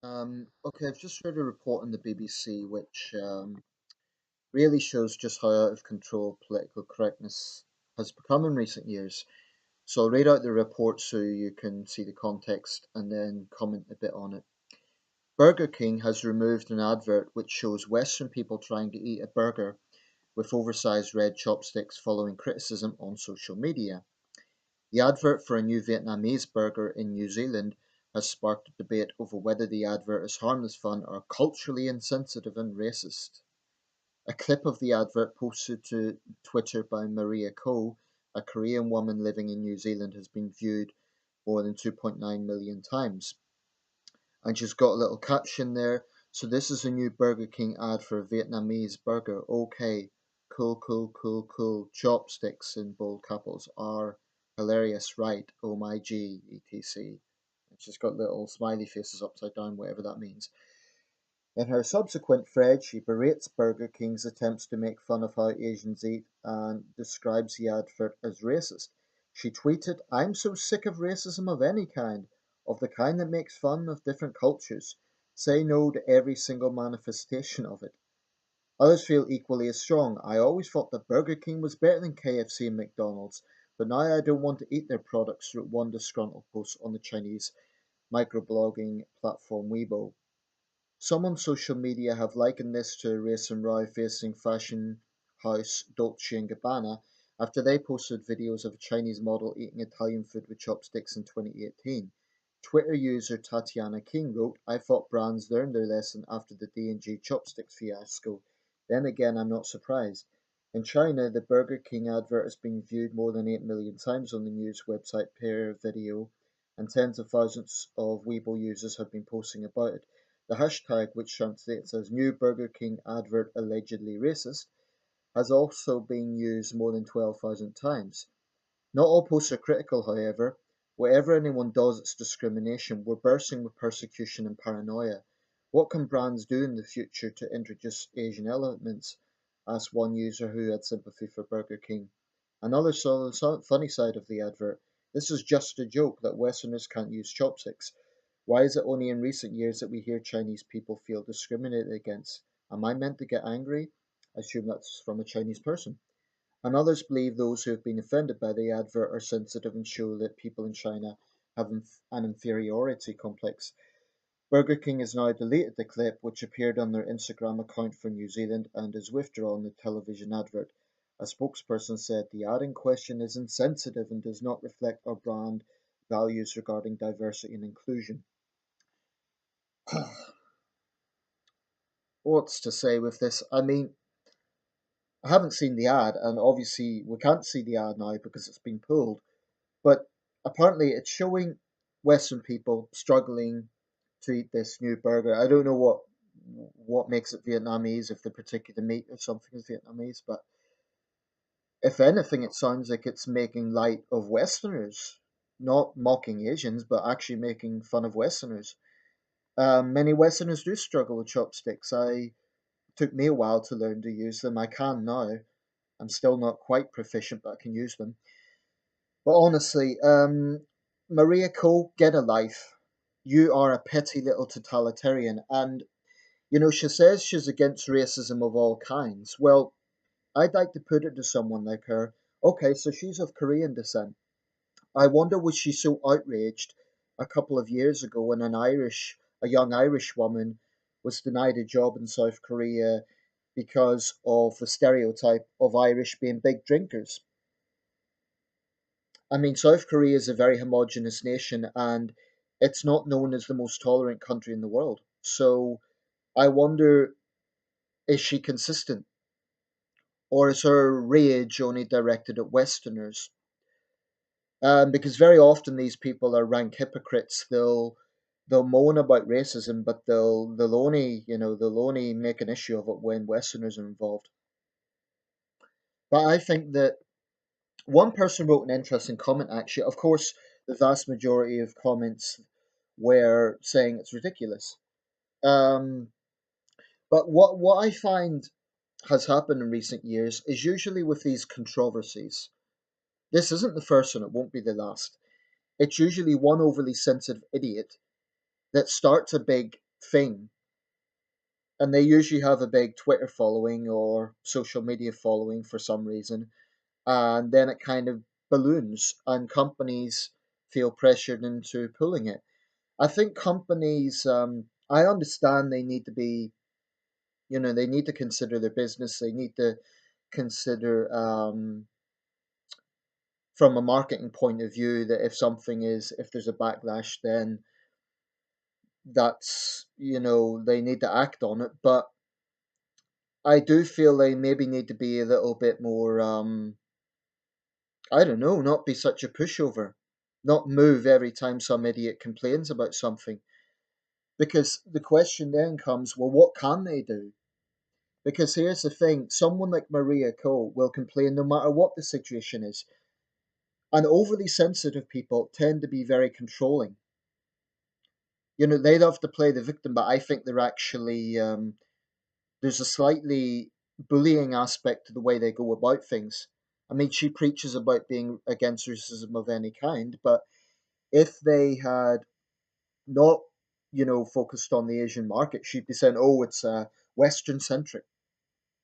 Okay, I've just read a report on the BBC which really shows just how out of control political correctness has become in recent years. So I'll read out the report so you can see the context and then comment a bit on it. Burger King has removed an advert which shows Western people trying to eat a burger with oversized red chopsticks following criticism on social media. The advert for a new Vietnamese burger in New Zealand has sparked a debate over whether the advert is harmless fun or culturally insensitive and racist. A clip of the advert posted to Twitter by Maria Ko, a Korean woman living in New Zealand, has been viewed more than 2.9 million times. And she's got a little caption there. So this is a new Burger King ad for a Vietnamese burger. Okay, cool, cool, cool, cool. Chopsticks in bold capitals are hilarious, right? Oh my G, etc. And she's got little smiley faces upside down, whatever that means. In her subsequent thread, she berates Burger King's attempts to make fun of how Asians eat and describes the advert as racist. She tweeted, "I'm so sick of racism of any kind, of the kind that makes fun of different cultures. Say no to every single manifestation of it." Others feel equally as strong. "I always thought that Burger King was better than KFC and McDonald's, but now I don't want to eat their products," wrote one disgruntled post on the Chinese microblogging platform Weibo. Some on social media have likened this to a race and row facing fashion house Dolce& and Gabbana after they posted videos of a Chinese model eating Italian food with chopsticks in 2018. Twitter user Tatiana King wrote, "I thought brands learned their lesson after the D&G chopsticks fiasco. Then again, I'm not surprised." In China, the Burger King advert has been viewed more than 8 million times on the news website Peer Video, and tens of thousands of Weibo users have been posting about it. The hashtag, which translates as "New Burger King Advert Allegedly Racist," has also been used more than 12,000 times. Not all posts are critical, however. Whatever anyone does, it's discrimination. We're bursting with persecution and paranoia. What can brands do in the future to introduce Asian elements? Asked one user who had sympathy for Burger King. Another saw the funny side of the advert. "This is just a joke that Westerners can't use chopsticks. Why is it only in recent years that we hear Chinese people feel discriminated against? Am I meant to get angry?" I assume that's from a Chinese person. And others believe those who have been offended by the advert are sensitive and show that people in China have an inferiority complex. Burger King has now deleted the clip, which appeared on their Instagram account for New Zealand, and has withdrawn the television advert. A spokesperson said the ad in question is insensitive and does not reflect our brand values regarding diversity and inclusion. What's to say with this? I mean, I haven't seen the ad, and obviously we can't see the ad now because it's been pulled. But apparently, it's showing Western people struggling to eat this new burger. I don't know what makes it Vietnamese, if the particular meat or something is Vietnamese, but if anything, it sounds like it's making light of Westerners, not mocking Asians, but actually making fun of Westerners. Many Westerners do struggle with chopsticks. I took me a while to learn to use them. I can now. I'm still not quite proficient, but I can use them. But honestly, Maria Cole, get a life. You are a petty little totalitarian. And, she says she's against racism of all kinds. Well, I'd like to put it to someone like her. Okay, so she's of Korean descent. I wonder was she so outraged a couple of years ago when a young Irish woman was denied a job in South Korea because of the stereotype of Irish being big drinkers. I mean, South Korea is a very homogenous nation and it's not known as the most tolerant country in the world. So I wonder, is she consistent? Or is her rage only directed at Westerners? Because very often these people are rank hypocrites. They'll moan about racism, but they'll only make an issue of it when Westerners are involved. But I think that one person wrote an interesting comment, actually. Of course, the vast majority of comments were saying it's ridiculous. Um, but what I find has happened in recent years is usually with these controversies. This isn't the first one, it won't be the last. It's usually one overly sensitive idiot that starts a big thing, and they usually have a big Twitter following or social media following for some reason, and then it kind of balloons, and companies feel pressured into pulling it. I think companies, I understand they need to be, they need to consider their business, they need to consider, from a marketing point of view, that if there's a backlash, then they need to act on it. But I do feel they maybe need to be a little bit more, I don't know, not be such a pushover, not move every time some idiot complains about something. Because the question then comes, well, what can they do? Because here's the thing, someone like Maria Cole will complain no matter what the situation is. And overly sensitive people tend to be very controlling. They love to play the victim, but I think they're actually, there's a slightly bullying aspect to the way they go about things. I mean, she preaches about being against racism of any kind, but if they had not, focused on the Asian market, she'd be saying, oh, it's Western centric.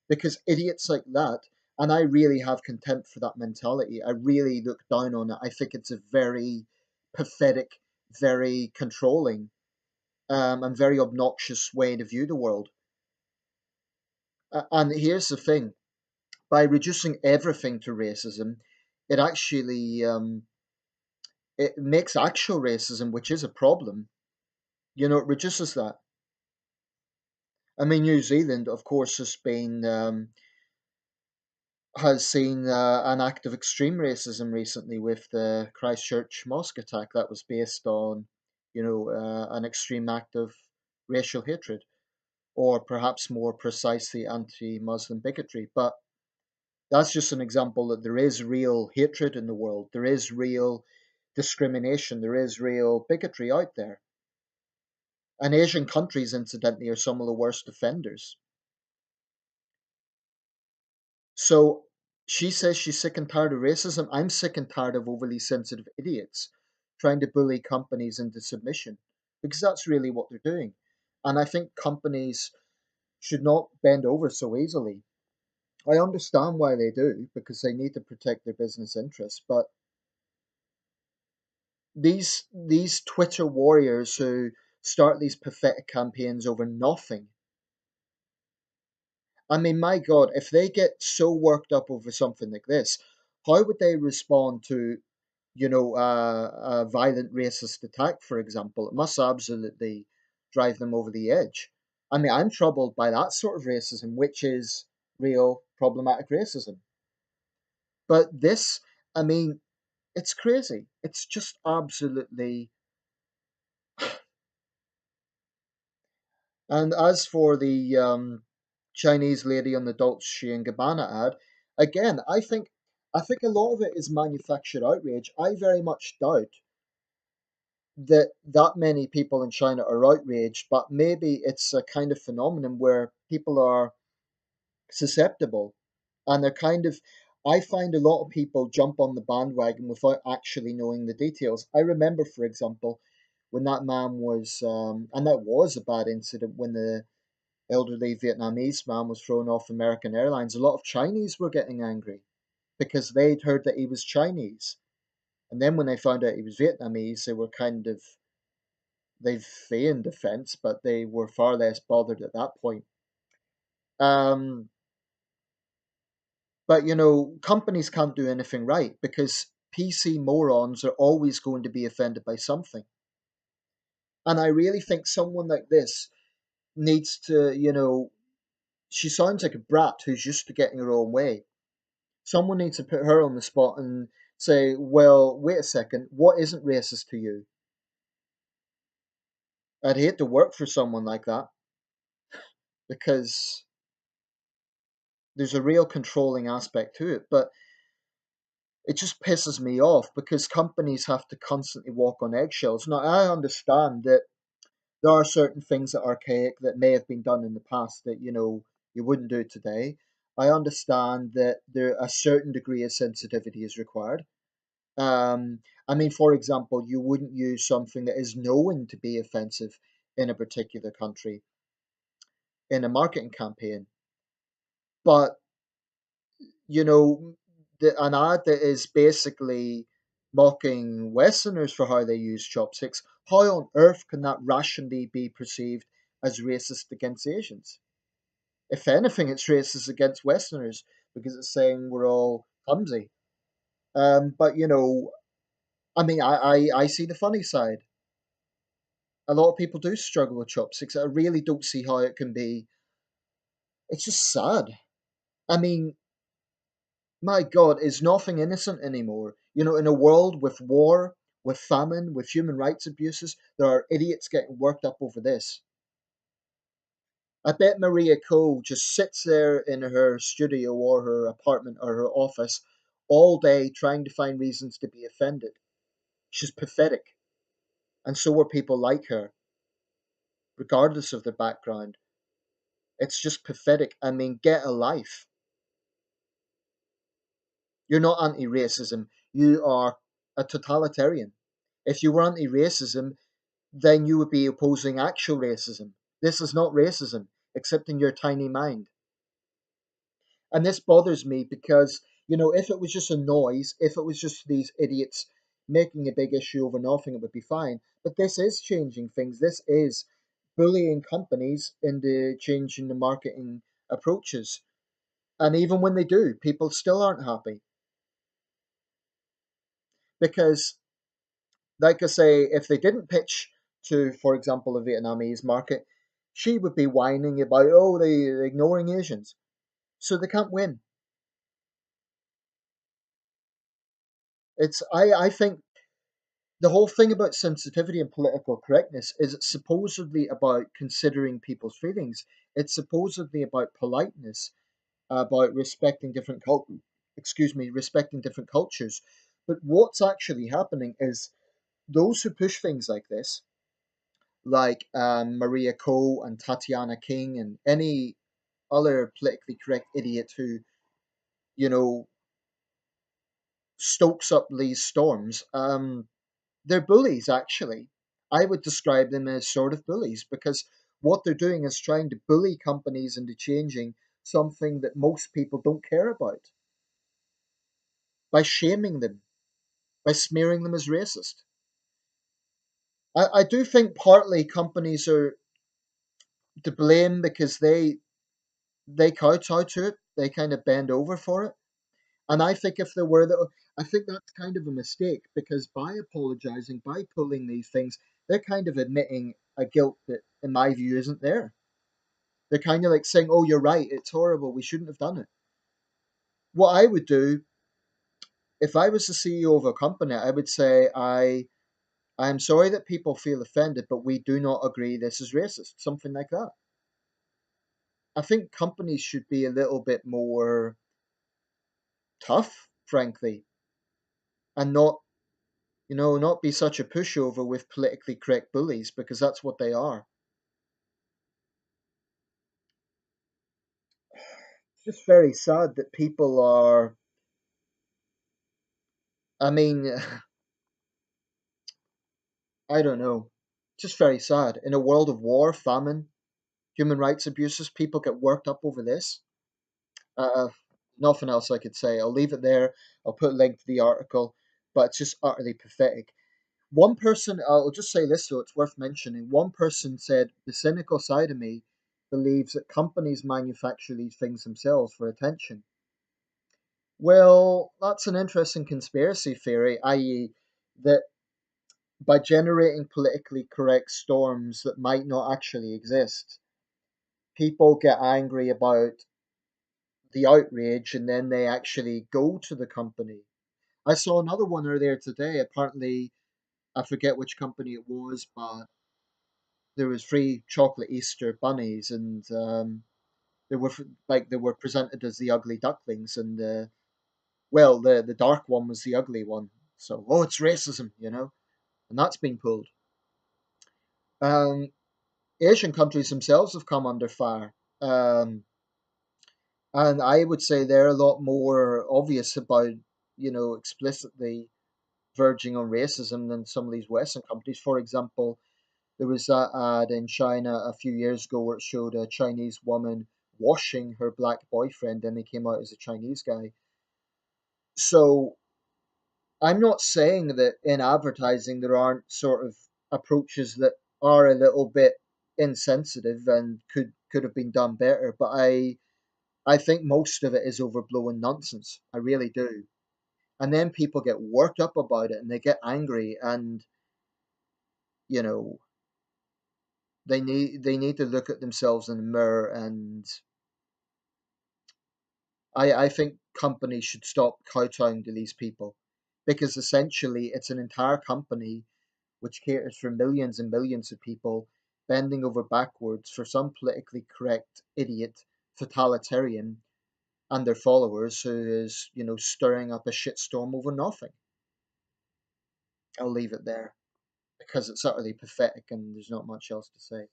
Because idiots like that, and I really have contempt for that mentality, I really look down on it. I think it's a very pathetic, very controlling, and very obnoxious way to view the world. And here's the thing, by reducing everything to racism, it actually it makes actual racism, which is a problem. It reduces that. I mean, New Zealand, of course, has seen an act of extreme racism recently with the Christchurch mosque attack that was based on, an extreme act of racial hatred, or perhaps more precisely, anti-Muslim bigotry. But that's just an example that there is real hatred in the world. There is real discrimination. There is real bigotry out there. And Asian countries, incidentally, are some of the worst offenders. So she says she's sick and tired of racism. I'm sick and tired of overly sensitive idiots trying to bully companies into submission, because that's really what they're doing. And I think companies should not bend over so easily. I understand why they do, because they need to protect their business interests, but these Twitter warriors who start these pathetic campaigns over nothing. I mean, my God, if they get so worked up over something like this, how would they respond to, a violent racist attack, for example? It must absolutely drive them over the edge. I mean, I'm troubled by that sort of racism, which is real problematic racism. But this, I mean, it's crazy. It's just absolutely. And as for the Chinese lady on the Dolce and Gabbana ad, again, I think a lot of it is manufactured outrage. I very much doubt that many people in China are outraged, but maybe it's a kind of phenomenon where people are susceptible, and they're kind of. I find a lot of people jump on the bandwagon without actually knowing the details. I remember, for example, when that man was, and that was a bad incident when the elderly Vietnamese man was thrown off American Airlines. A lot of Chinese were getting angry because they'd heard that he was Chinese. And then when they found out he was Vietnamese, they were kind of, they feigned offense, but they were far less bothered at that point. Um, but, companies can't do anything right because PC morons are always going to be offended by something. And I really think someone like this needs to, she sounds like a brat who's used to getting her own way. Someone needs to put her on the spot and say, well, wait a second, what isn't racist to you? I'd hate to work for someone like that because there's a real controlling aspect to it. But it just pisses me off because companies have to constantly walk on eggshells. Now, I understand that there are certain things that are archaic that may have been done in the past that, you wouldn't do today. I understand that there a certain degree of sensitivity is required. I mean, for example, you wouldn't use something that is known to be offensive in a particular country in a marketing campaign. But, you know, an ad that is basically mocking Westerners for how they use chopsticks, how on earth can that rationally be perceived as racist against Asians? If anything, it's racist against Westerners because it's saying we're all clumsy. But I mean, I see the funny side. A lot of people do struggle with chopsticks. I really don't see how it can be. It's just sad. I mean, my God, is nothing innocent anymore. In a world with war, with famine, with human rights abuses, there are idiots getting worked up over this. I bet Maria Cole just sits there in her studio or her apartment or her office all day trying to find reasons to be offended. She's pathetic. And so are people like her, regardless of their background. It's just pathetic. I mean, get a life. You're not anti racism, you are a totalitarian. If you were anti racism, then you would be opposing actual racism. This is not racism, except in your tiny mind. And this bothers me because, if it was just a noise, if it was just these idiots making a big issue over nothing, it would be fine. But this is changing things. This is bullying companies into changing the marketing approaches. And even when they do, people still aren't happy. Because, like I say, if they didn't pitch to, for example, a Vietnamese market, she would be whining about, oh, they're ignoring Asians. So they can't win. I think the whole thing about sensitivity and political correctness is it's supposedly about considering people's feelings. It's supposedly about politeness, about respecting different respecting different cultures. But what's actually happening is those who push things like this, like Maria Ko and Tatiana King and any other politically correct idiot who, you know, stokes up these storms, they're bullies, actually. I would describe them as sort of bullies because what they're doing is trying to bully companies into changing something that most people don't care about by shaming them, by smearing them as racist. I do think partly companies are to blame because they kowtow to it, they kind of bend over for it. And I think if there were I think that's kind of a mistake because by apologizing, by pulling these things, they're kind of admitting a guilt that, in my view, isn't there. They're kind of like saying, "Oh, you're right. It's horrible. We shouldn't have done it." What I would do if I was the CEO of a company, I would say, I'm sorry that people feel offended, but we do not agree this is racist." Something like that. I think companies should be a little bit more tough, frankly, and not be such a pushover with politically correct bullies because that's what they are. It's just very sad that people are. I mean, I don't know. Just very sad. In a world of war, famine, human rights abuses, people get worked up over this. Uh, Nothing else I could say. I'll leave it there. I'll put a link to the article, but it's just utterly pathetic. One person, I'll just say this so it's worth mentioning. One person said, the cynical side of me believes that companies manufacture these things themselves for attention. Well, that's an interesting conspiracy theory, i.e., that by generating politically correct storms that might not actually exist, people get angry about the outrage and then they actually go to the company. I saw another one earlier today. Apparently, I forget which company it was, but there was free chocolate Easter bunnies, and they were they were presented as the ugly ducklings, and the dark one was the ugly one. So, oh, it's racism, and that's been pulled. Um, Asian countries themselves have come under fire, and I would say they're a lot more obvious about, explicitly verging on racism than some of these Western countries. For example, There was that ad in China a few years ago where it showed a Chinese woman washing her black boyfriend and he came out as a Chinese guy. So I'm not saying that in advertising there aren't sort of approaches that are a little bit insensitive and could have been done better, but I think most of it is overblown nonsense. I really do. And then people get worked up about it and they get angry and you know they need to look at themselves in the mirror and I think companies should stop kowtowing to these people because essentially it's an entire company which caters for millions and millions of people bending over backwards for some politically correct idiot totalitarian and their followers who is, stirring up a shitstorm over nothing. I'll leave it there because it's utterly pathetic and there's not much else to say.